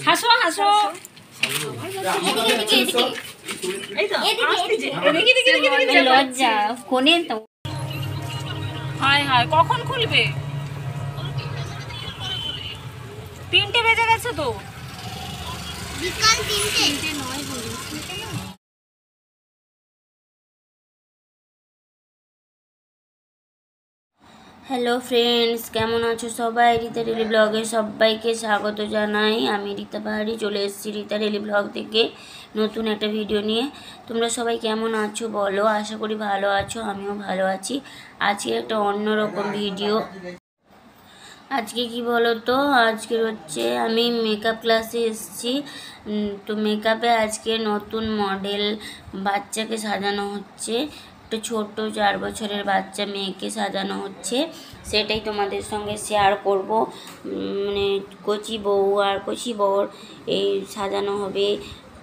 হাসো হাসো লজ্জা ফোনে তো। হায় হায়, কখন খুলবে? 3টে বেজে গেছে তো। বিকাল 3টে নয় হলো। হ্যালো ফ্রেন্ডস, কেমন আছো সবাই? রীতা ডেলি ব্লগে সবাইকে স্বাগত জানাই। আমি রীতা পাহাড়ি চলে এসেছি রীতা ডেলি ব্লগ থেকে নতুন একটা ভিডিও নিয়ে। তোমরা সবাই কেমন আছো বলো? আশা করি ভালো আছো, আমিও ভালো আছি। আজকে একটা অন্যরকম ভিডিও। আজকে কি বলো তো, আজকে হচ্ছে আমি মেকআপ ক্লাসে এসেছি। তো মেকআপে আজকে নতুন মডেল বাচ্চাকে সাজানো হচ্ছে। একটা ছোট 4 বছরের বাচ্চা মেয়েকে সাজানো হচ্ছে, সেটাই তোমাদের সঙ্গে শেয়ার করব। মানে কচি বউ আর কচি বউর এই সাজানো হবে।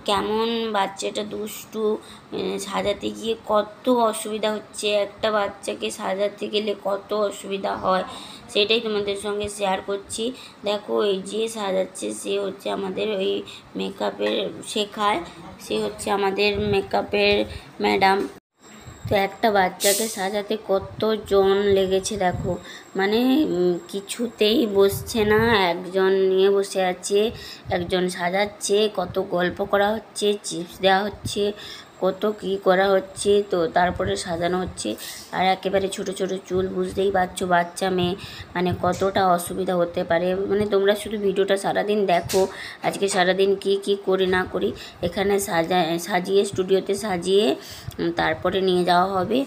কেমন বাচ্চাটা দুষ্টু, সাজাতে গিয়ে কত অসুবিধা হচ্ছে, একটা বাচ্চাকে সাজাতে গেলে কত অসুবিধা হয় সেটাই তোমাদের সঙ্গে শেয়ার করছি। দেখো, এই যে সাজাচ্ছে সে হচ্ছে আমাদের ওই মেকআপের শেখায়, সে হচ্ছে আমাদের মেকআপের ম্যাডাম। তো একটা বাচ্চাকে সাজাতে কতজন লেগেছে দেখো, মানে কিছুতেই বসছে না, একজন নিয়ে বসে আছে, একজন সাজাচ্ছে, কত গল্প করা হচ্ছে, চিপস দেওয়া হচ্ছে, কত কি করা হচ্ছে, তো তারপরে সাজানো হচ্ছে। আর একেবারে ছোট ছোট চুল, বুঝতেই পারছো বাচ্চা মেয়ে, মানে কতটা অসুবিধা হতে পারে। মানে তোমরা শুধু ভিডিওটা সারাদিন দেখো, আজকে সারাদিন কি কি করি না করি। এখানে সাজিয়ে স্টুডিওতে সাজিয়ে তারপরে নিয়ে যাওয়া হবে,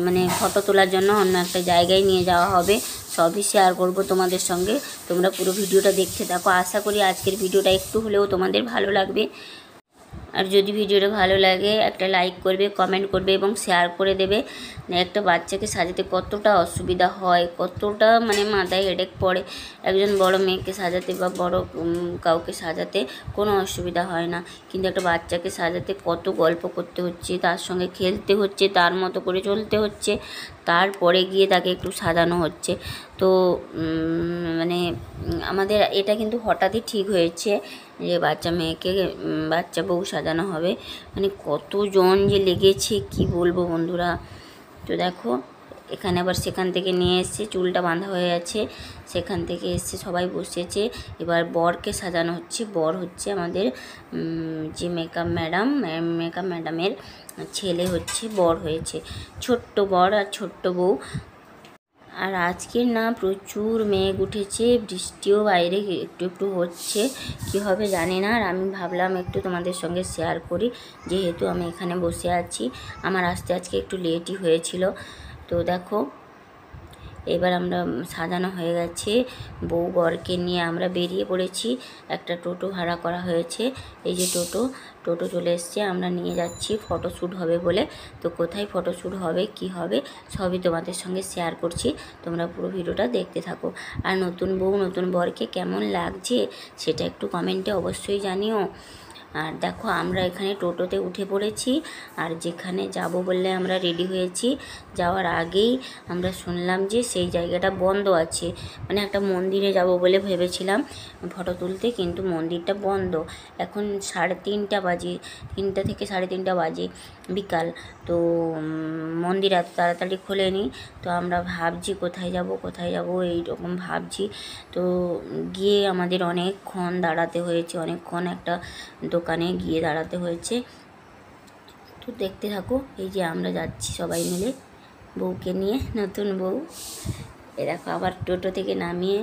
মানে ফটো তোলার জন্য অন্য একটা জায়গায় নিয়ে যাওয়া হবে। সবই শেয়ার করব তোমাদের সঙ্গে, তোমরা পুরো ভিডিওটা দেখতে থাকো। আশা করি আজকের ভিডিওটা একটু হলেও তোমাদের ভালো লাগবে। আর যদি ভিডিওটা ভালো লাগে একটা লাইক করবে, কমেন্ট করবে এবং শেয়ার করে দেবে। একটা বাচ্চাকে সাজাতে কতটা অসুবিধা হয়, কতটা মানে মাথায় হেডেক পড়ে। একজন বড় মেয়েকে সাজাতে বা বড় কাউকে সাজাতে কোনো অসুবিধা হয় না, কিন্তু একটা বাচ্চাকে সাজাতে কত গল্প করতে হচ্ছে, তার সঙ্গে খেলতে হচ্ছে, তার মতো করে চলতে হচ্ছে, তারপরে গিয়ে তাকে একটু সাজানো হচ্ছে। তো মানে আমাদের এটা কিন্তু হঠাৎই ঠিক হয়েছে যে বাচ্চা মেয়েকে বাচ্চা বউ সাজানো হবে। মানে কতজন যে লেগেছে কি বলবো বন্ধুরা। তো দেখো, এখানে আবার সেখান থেকে নিয়ে এসছে, চুলটা বাঁধা হয়ে আছে, সেখান থেকে এসছে, সবাই বসেছে। এবার বরকে সাজানো হচ্ছে। বর হচ্ছে আমাদের যে মেকআপ ম্যাডামের ছেলে হচ্ছে বর হয়েছে, ছোট্ট বর আর ছোট্ট বউ। আর আজকে না প্রচুর মেঘ উঠেছে, বৃষ্টিও বাইরে একটু একটু হচ্ছে, কী হবে জানি না। আর আমি ভাবলাম একটু তোমাদের সঙ্গে শেয়ার করি, যেহেতু আমি এখানে বসে আছি। আমার আসতে আজকে একটু লেটই হয়েছিল। তো দেখো, এবার আমরা সাজানো হয়ে গেছে, বউ বরকে নিয়ে আমরা বেরিয়ে পড়েছি। একটা টোটো ভাড়া করা হয়েছে, এই যে টোটো চলে এসছে, আমরা নিয়ে যাচ্ছি ফটোশ্যুট হবে বলে। তো কোথায় ফটোশ্যুট হবে কি হবে সবই তোমাদের সঙ্গে শেয়ার করছি, তোমরা পুরো ভিডিওটা দেখতে থাকো। আর নতুন বউ নতুন বরকে কেমন লাগছে সেটা একটু কমেন্টে অবশ্যই জানিও। আর দেখো, আমরা এখানে টোটোতে উঠে পড়েছি, আর যেখানে যাব বললে আমরা রেডি হয়েছি। যাওয়ার আগেই আমরা শুনলাম যে সেই জায়গাটা বন্ধ আছে, মানে একটা মন্দিরে যাব বলে ভেবেছিলাম ফটো তুলতে, কিন্তু মন্দিরটা বন্ধ। এখন 3:30 বাজে, 3টা থেকে 3:30 বাজে বিকাল। তো মন্দির এত তাড়াতাড়ি খোলেনি। তো আমরা ভাবছি কোথায় যাব এইরকম ভাবছি। তো গিয়ে আমাদের অনেকক্ষণ দাঁড়াতে হয়েছে, অনেকক্ষণ একটা দোকানে গিয়ে দাঁড়াতে হয়েছে। তো দেখতে থাকো, এই যে আমরা যাচ্ছি সবাই মিলে বউকে নিয়ে, নতুন বউ। এ দেখো, আবার টোটো থেকে নামিয়ে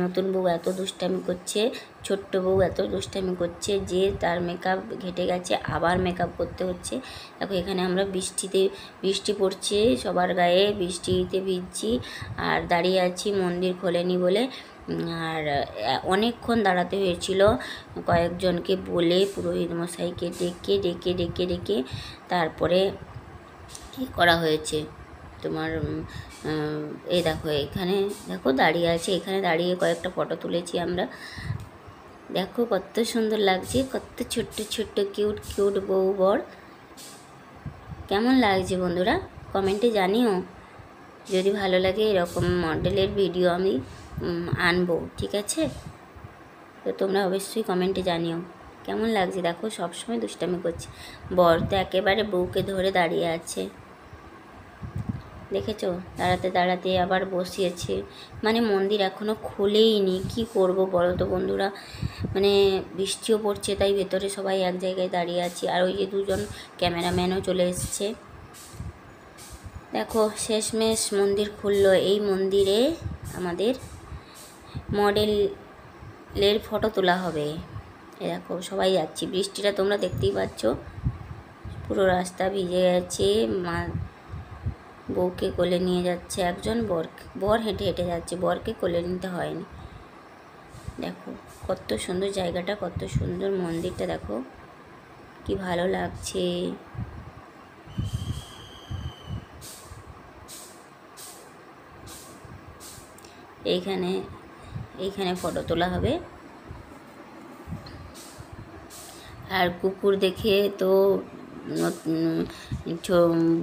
নতুন বউ এত দুষ্টামি করছে, ছোট্ট বউ এত দুষ্টামি করছে যে তার মেকআপ ঘেটে গেছে, আবার মেকআপ করতে হচ্ছে। দেখো, এখানে আমরা বৃষ্টি পড়ছে সবার গায়ে, বৃষ্টিতে ভিজছি আর দাঁড়িয়ে আছি, মন্দির খোলেনি বলে। আর অনেকক্ষণ দাঁড়াতে হয়েছিল, কয়েকজনকে বলে পুরোহিত মশাইকে ডেকে তারপরে কি করা হয়েছে তোমার। এই দেখো, এখানে দেখো দাঁড়িয়ে আছে, এখানে দাঁড়িয়ে কয়েকটা ফটো তুলেছি আমরা। দেখো কত সুন্দর লাগছে, কত ছোট্ট ছোট্ট কিউট বউ বর। কেমন লাগছে বন্ধুরা কমেন্টে জানিও। যদি ভালো লাগে এরকম মডেলের ভিডিও আমি আনবো, ঠিক আছে? তো তোমরা অবশ্যই কমেন্টে জানিও কেমন লাগছে। দেখো সবসময় দুষ্টামি করছে, বর তো একেবারে বউকে ধরে দাঁড়িয়ে আছে, দেখেছো? দাঁড়াতে দাঁড়াতে আবার বসিয়েছে। মানে মন্দির এখনও খুলেইনি, কি করব বলো তো বন্ধুরা? মানে বৃষ্টিও পড়ছে, তাই ভেতরে সবাই এক জায়গায় দাঁড়িয়ে আছি। আর ওই যে দুজন ক্যামেরাম্যানও চলে এসছে। দেখো শেষমেশ মন্দির খুললো। এই মন্দিরে আমাদের মডেলের ফটো তোলা হবে। এ দেখো সবাই যাচ্ছি, বৃষ্টিটা তোমরা দেখতেই পাচ্ছ, পুরো রাস্তা ভিজে গেছে। মা বউকে কোলে নিয়ে যাচ্ছে একজন, বর হেঁটে হেঁটে যাচ্ছে, বরকে কোলে নিতে হয়নি। দেখো কত সুন্দর জায়গাটা, কত সুন্দর মন্দিরটা, দেখো কি ভালো লাগছে। এইখানে ফটো তোলা হবে। আর কুকুর দেখে তো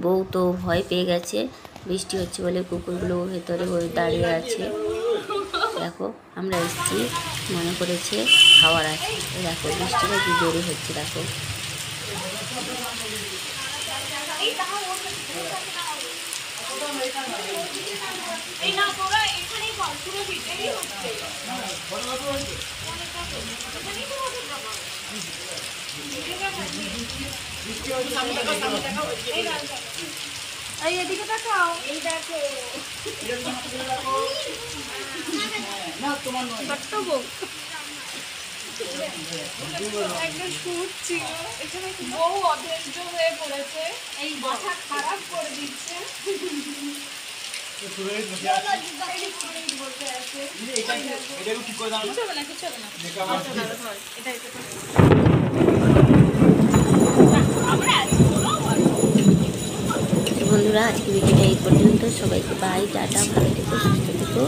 বউ তো ভয় পেয়ে গেছে, বৃষ্টি হচ্ছে বলে কুকুরগুলো ভেতরে দাঁড়িয়ে আছে। দেখো আমরা এসেছি, মনে করেছে খাওয়ার আছে। দেখো বৃষ্টিটা কি জোরে হচ্ছে, দেখো এদিকে তাকাও, এই দেখো ছোট্ট বউ একটা শুট ছিল, এখানে বউ অধৈর্য হয়ে পড়েছে, এই মাথা খারাপ করে দিচ্ছে। বন্ধুরা আজকে ভিডিওটা এই পর্যন্ত। সবাইকে বাই, টাটা, ভালো থেকো, সুস্থ থেকো।